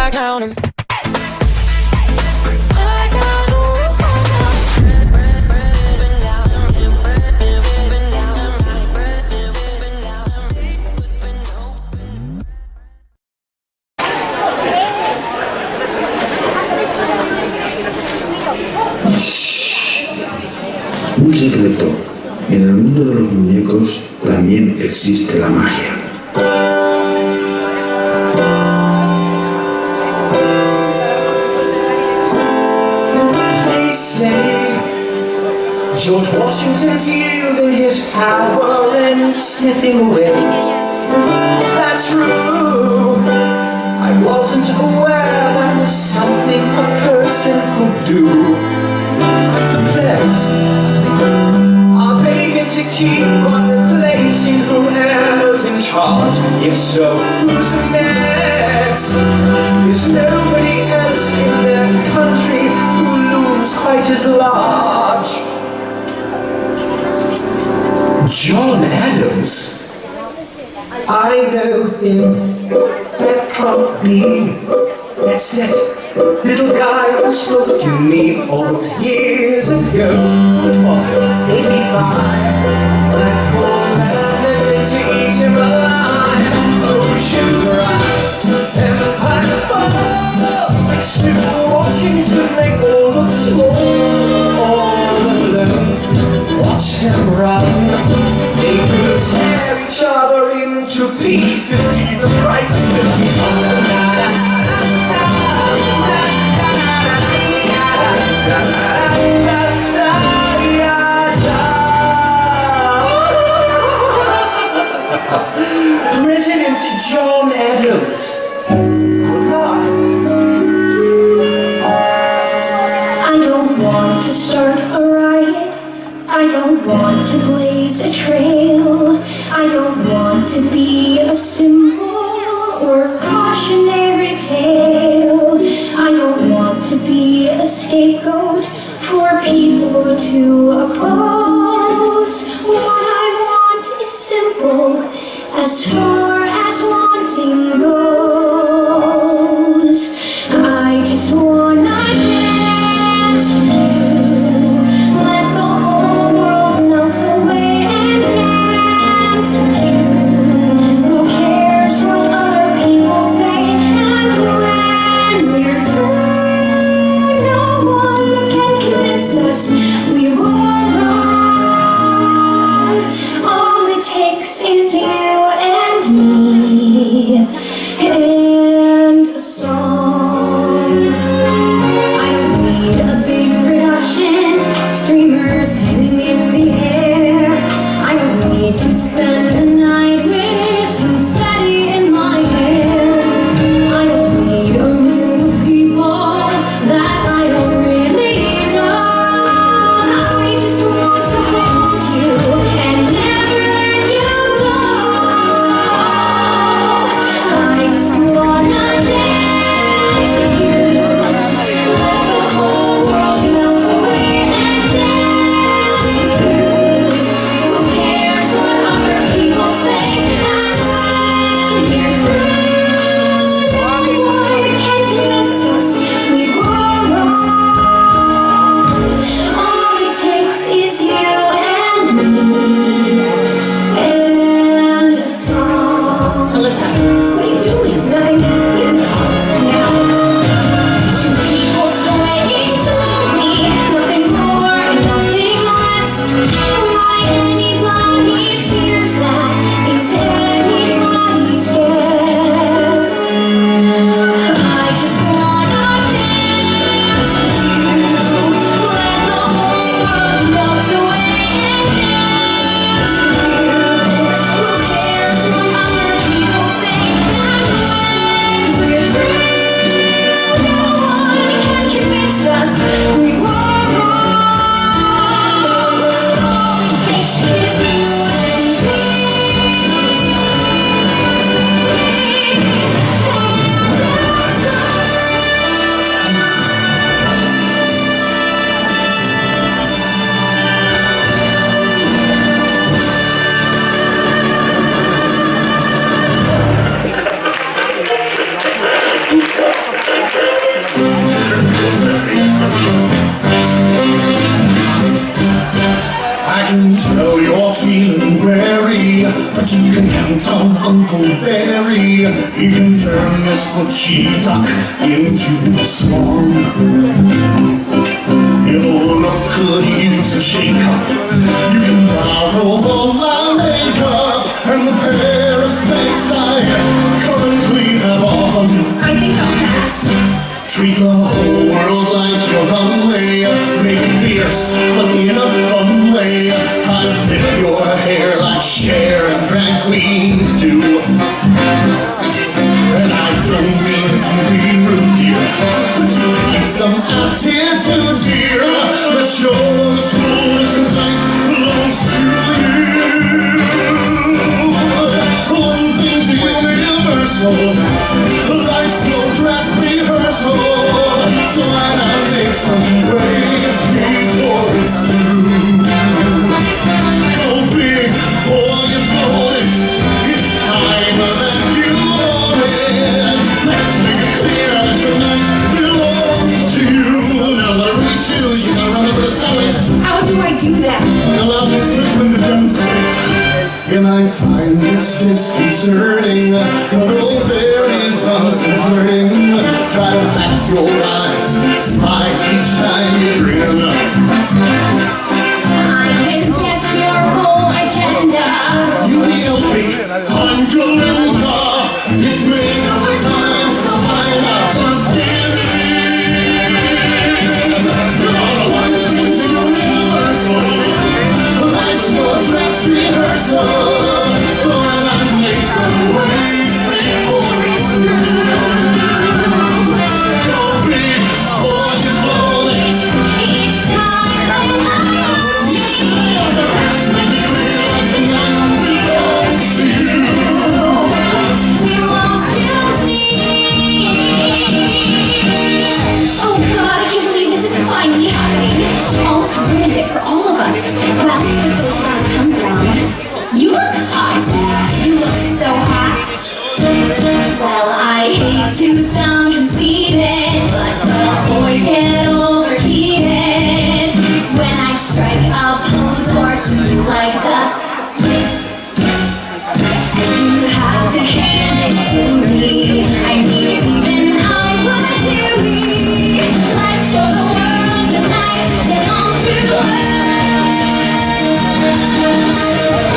I count 'em. Un secreto. En el mundo de los muñecos también existe la magia. They say George Washington's yielding his power and slipping away. Is that true? I wasn't aware that was something a person could do. I'm perplexed. Are they going to keep on replacing whoever's in charge? If so, who's next? There's nobody else in their country who looms quite as large. John Adams? I know him. That can't be. That's that little guy who spoke to me all those years ago. What was it? 85. That poor man living to eat him alive. Oceans rise, empires fall. Still Washington, they all look small. All alone, watch them run. They will tear each other into pieces. Jesus Christ, it's gonna be fun. President John Adams. Good luck. I don't want to start a riot. I don't want to blaze a trail. I don't want to be a symbol or a cautionary tale. I don't want to be a scapegoat for people to oppose. What I want is simple, as far as wanting goes. I just wanna dance with you. Let the whole world melt away and dance with you. Who cares what other people say? And when we're through, no one can convince us we were wrong. He can turn this bushy duck into a swan. If a look could use a shake-up, you can borrow all my makeup and the pair of snakes I currently have on. I think I'll pass. Treat the whole world like your runway. Make it fierce, but in a fun way. Try to flip your hair like Cher and drag queens do. And I don't mean to be rude, dear, but you need some attitude, dear. Let's show this world tonight belongs to you. One thing's universal, life's no dress rehearsal, so why not make some waves before it's through? Go big or you blow it, it's time that you own it. Let's make it clear that tonight belongs to you. Now that I really choose, you gotta remember to sell it. How do I do that? Allow me to slip to demonstrate. You might find this disconcerting, but old Barry's done some flirting. Try to back your eyes, smiles each time you grin. I can guess your whole agenda. You healthy, I'm Jolinda. It's made over time, so why not just give in? One thing's universal, life's no dress rehearsal, so why not make some waves before it's through? Go big or you blow it. It's time that I Let's make it clear that tonight belongs to you. belongs to me. Oh God, I can't believe this is finally happening. She almost ruined it for all of us. Well, it goes around, comes around. You look hot. You look so hot. Well, I hate to sound conceited, but the boys get overheated when I strike a pose or two like this. You have to hand it to me. I mean, even I would do me. Let's show the world tonight belongs to us.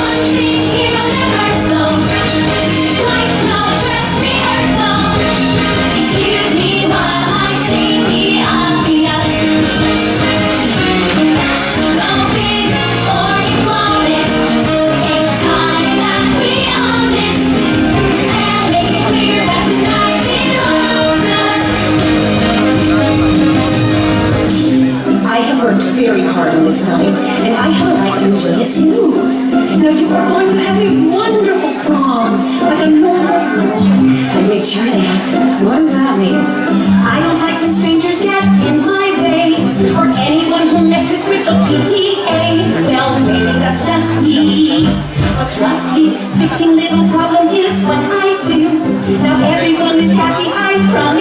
One thing's universal, life's no dress rehearsal. Excuse me while I state the obvious. Go big or you blow it. It's time that we own it, and make it clear that tonight belongs to us. I have worked very hard on this night, and I have a right to enjoy it too. Now you are going to have a wonderful prom, like a normal girl. I made sure of that. What does that mean? I don't like when strangers get in my way, or anyone who messes with the PTA. Well, maybe that's just me, but trust me, fixing little problems is what I do. Now everyone is happy, I promise.